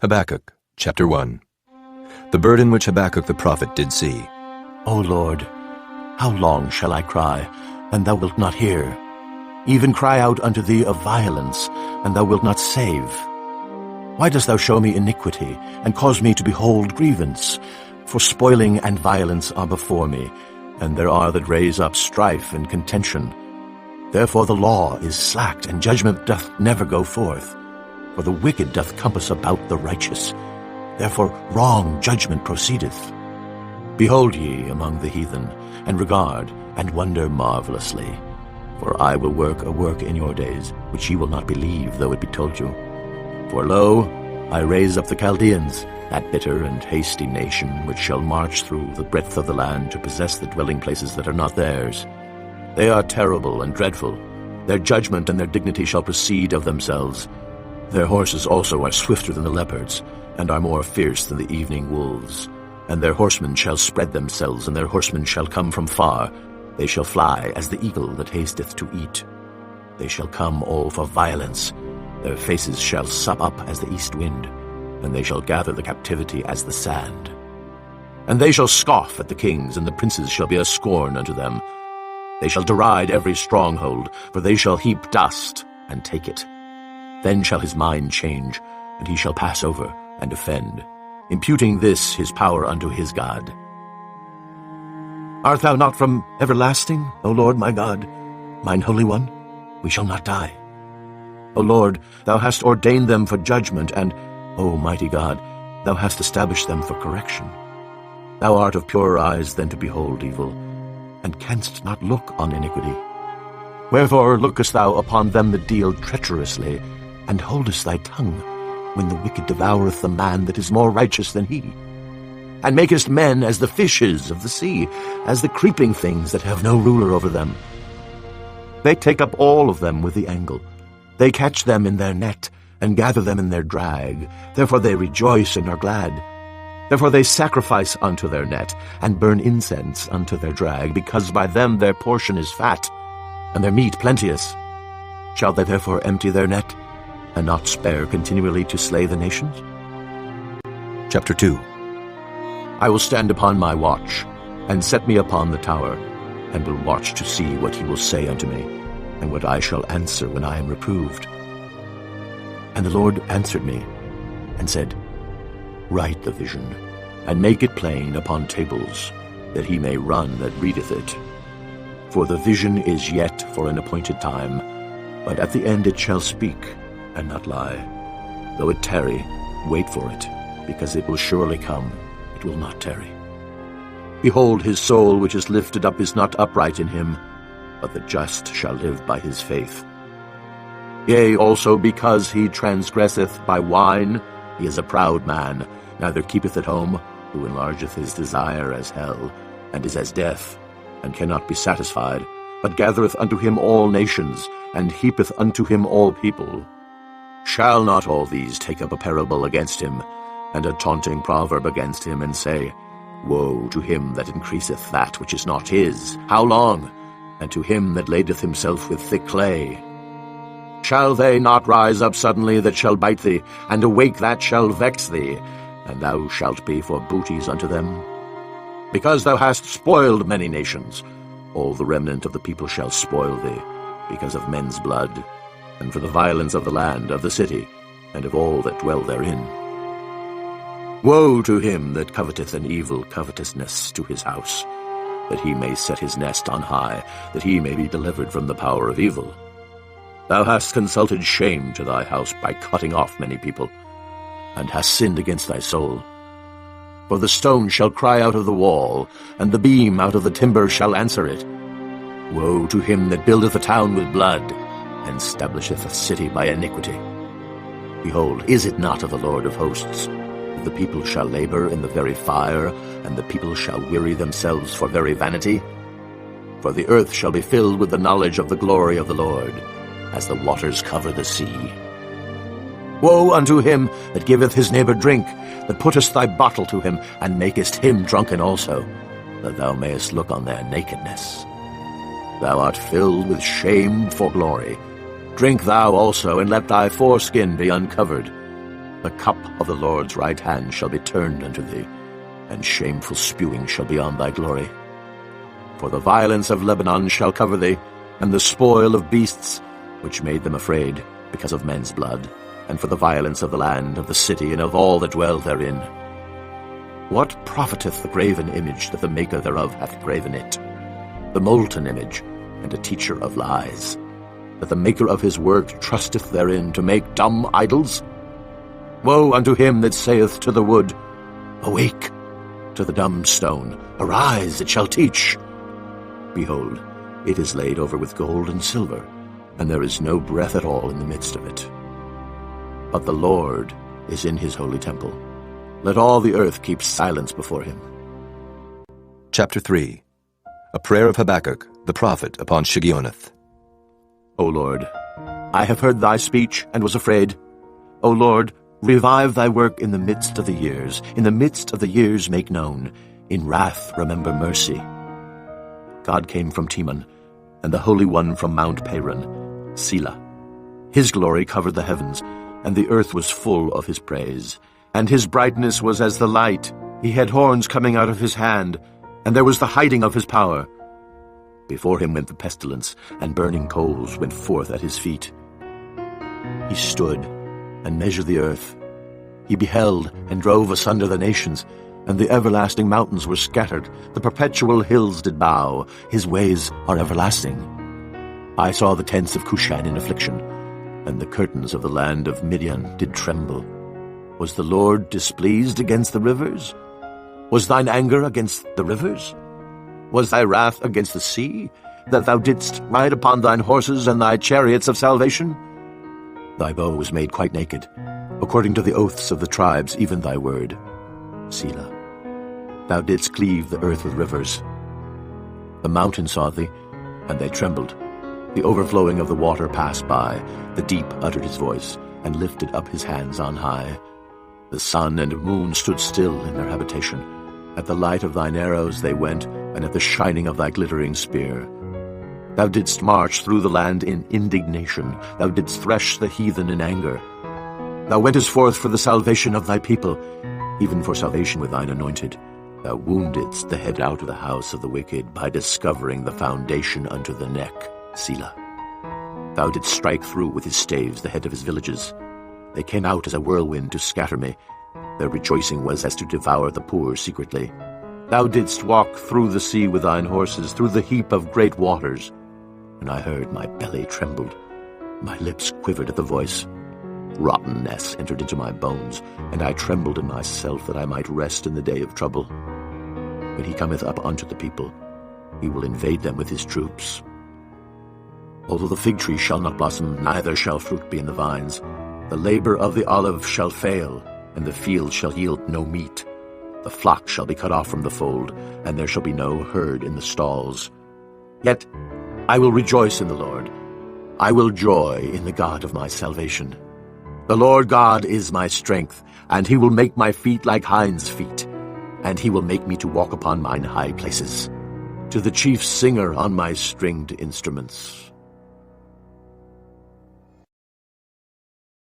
Habakkuk, chapter 1. The burden which Habakkuk the prophet did see. O Lord, how long shall I cry, and thou wilt not hear? Even cry out unto thee of violence, and thou wilt not save. Why dost thou show me iniquity, and cause me to behold grievance? For spoiling and violence are before me, and there are that raise up strife and contention. Therefore the law is slacked, and judgment doth never go forth. For the wicked doth compass about the righteous. Therefore wrong judgment proceedeth. Behold ye among the heathen, and regard, and wonder marvelously. For I will work a work in your days, which ye will not believe, though it be told you. For lo, I raise up the Chaldeans, that bitter and hasty nation, which shall march through the breadth of the land to possess the dwelling places that are not theirs. They are terrible and dreadful. Their judgment and their dignity shall proceed of themselves. Their horses also are swifter than the leopards, and are more fierce than the evening wolves. And their horsemen shall spread themselves, and their horsemen shall come from far. They shall fly as the eagle that hasteth to eat. They shall come all for violence. Their faces shall sup up as the east wind, and they shall gather the captivity as the sand. And they shall scoff at the kings, and the princes shall be a scorn unto them. They shall deride every stronghold, for they shall heap dust and take it. Then shall his mind change, and he shall pass over and offend, imputing this his power unto his God. Art thou not from everlasting, O Lord my God, mine Holy One? We shall not die. O Lord, thou hast ordained them for judgment, and, O mighty God, thou hast established them for correction. Thou art of purer eyes than to behold evil, and canst not look on iniquity. Wherefore lookest thou upon them that deal treacherously, and holdest thy tongue, when the wicked devoureth the man that is more righteous than he? And makest men as the fishes of the sea, as the creeping things that have no ruler over them. They take up all of them with the angle. They catch them in their net, and gather them in their drag. Therefore they rejoice and are glad. Therefore they sacrifice unto their net, and burn incense unto their drag, because by them their portion is fat, and their meat plenteous. Shall they therefore empty their net, and not spare continually to slay the nations? Chapter 2. I will stand upon my watch, and set me upon the tower, and will watch to see what he will say unto me, and what I shall answer when I am reproved. And the Lord answered me, and said, Write the vision, and make it plain upon tables, that he may run that readeth it. For the vision is yet for an appointed time, but at the end it shall speak, and not lie. Though it tarry, wait for it, because it will surely come, it will not tarry. Behold, his soul which is lifted up is not upright in him, but the just shall live by his faith. Yea, also because he transgresseth by wine, he is a proud man, neither keepeth at home, who enlargeth his desire as hell, and is as death, and cannot be satisfied, but gathereth unto him all nations, and heapeth unto him all people. Shall not all these take up a parable against him, and a taunting proverb against him, and say, Woe to him that increaseth that which is not his! How long? And to him that ladeth himself with thick clay. Shall they not rise up suddenly that shall bite thee, and awake that shall vex thee, and thou shalt be for booties unto them? Because thou hast spoiled many nations, all the remnant of the people shall spoil thee, because of men's blood, and for the violence of the land, of the city, and of all that dwell therein. Woe to him that coveteth an evil covetousness to his house, that he may set his nest on high, that he may be delivered from the power of evil. Thou hast consulted shame to thy house by cutting off many people, and hast sinned against thy soul. For the stone shall cry out of the wall, and the beam out of the timber shall answer it. Woe to him that buildeth a town with blood, and establisheth a city by iniquity. Behold, is it not of the Lord of hosts? The people shall labor in the very fire, and the people shall weary themselves for very vanity. For the earth shall be filled with the knowledge of the glory of the Lord, as the waters cover the sea. Woe unto him that giveth his neighbor drink, that puttest thy bottle to him, and makest him drunken also, that thou mayest look on their nakedness. Thou art filled with shame for glory. Drink thou also, and let thy foreskin be uncovered. The cup of the Lord's right hand shall be turned unto thee, and shameful spewing shall be on thy glory. For the violence of Lebanon shall cover thee, and the spoil of beasts, which made them afraid, because of men's blood, and for the violence of the land, of the city, and of all that dwell therein. What profiteth the graven image that the maker thereof hath graven it? The molten image, and a teacher of lies, that the maker of his work trusteth therein to make dumb idols? Woe unto him that saith to the wood, Awake! To the dumb stone, Arise, it shall teach. Behold, it is laid over with gold and silver, and there is no breath at all in the midst of it. But the Lord is in his holy temple. Let all the earth keep silence before him. Chapter 3. A prayer of Habakkuk, the prophet, upon Shigionoth. O Lord, I have heard thy speech and was afraid. O Lord, revive thy work in the midst of the years. In the midst of the years make known. In wrath remember mercy. God came from Teman, and the Holy One from Mount Paran, Selah. His glory covered the heavens, and the earth was full of his praise. And his brightness was as the light. He had horns coming out of his hand, and there was the hiding of his power. Before him went the pestilence, and burning coals went forth at his feet. He stood and measured the earth. He beheld and drove asunder the nations, and the everlasting mountains were scattered. The perpetual hills did bow. His ways are everlasting. I saw the tents of Cushan in affliction, and the curtains of the land of Midian did tremble. Was the Lord displeased against the rivers? Was thine anger against the rivers? Was thy wrath against the sea, that thou didst ride upon thine horses and thy chariots of salvation? Thy bow was made quite naked, according to the oaths of the tribes, even thy word. Selah. Thou didst cleave the earth with rivers. The mountains saw thee, and they trembled. The overflowing of the water passed by. The deep uttered his voice, and lifted up his hands on high. The sun and moon stood still in their habitation. At the light of thine arrows they went, and at the shining of thy glittering spear. Thou didst march through the land in indignation. Thou didst thresh the heathen in anger. Thou wentest forth for the salvation of thy people, even for salvation with thine anointed. Thou woundedst the head out of the house of the wicked, by discovering the foundation unto the neck. Selah. Thou didst strike through with his staves the head of his villages. They came out as a whirlwind to scatter me. Their rejoicing was as to devour the poor secretly. Thou didst walk through the sea with thine horses, through the heap of great waters. And I heard my belly trembled. My lips quivered at the voice. Rottenness entered into my bones, and I trembled in myself that I might rest in the day of trouble. When he cometh up unto the people, he will invade them with his troops. Although the fig tree shall not blossom, neither shall fruit be in the vines, the labor of the olive shall fail, and the field shall yield no meat. The flock shall be cut off from the fold, and there shall be no herd in the stalls. Yet I will rejoice in the Lord. I will joy in the God of my salvation. The Lord God is my strength, and he will make my feet like hinds' feet, and he will make me to walk upon mine high places, to the chief singer on my stringed instruments.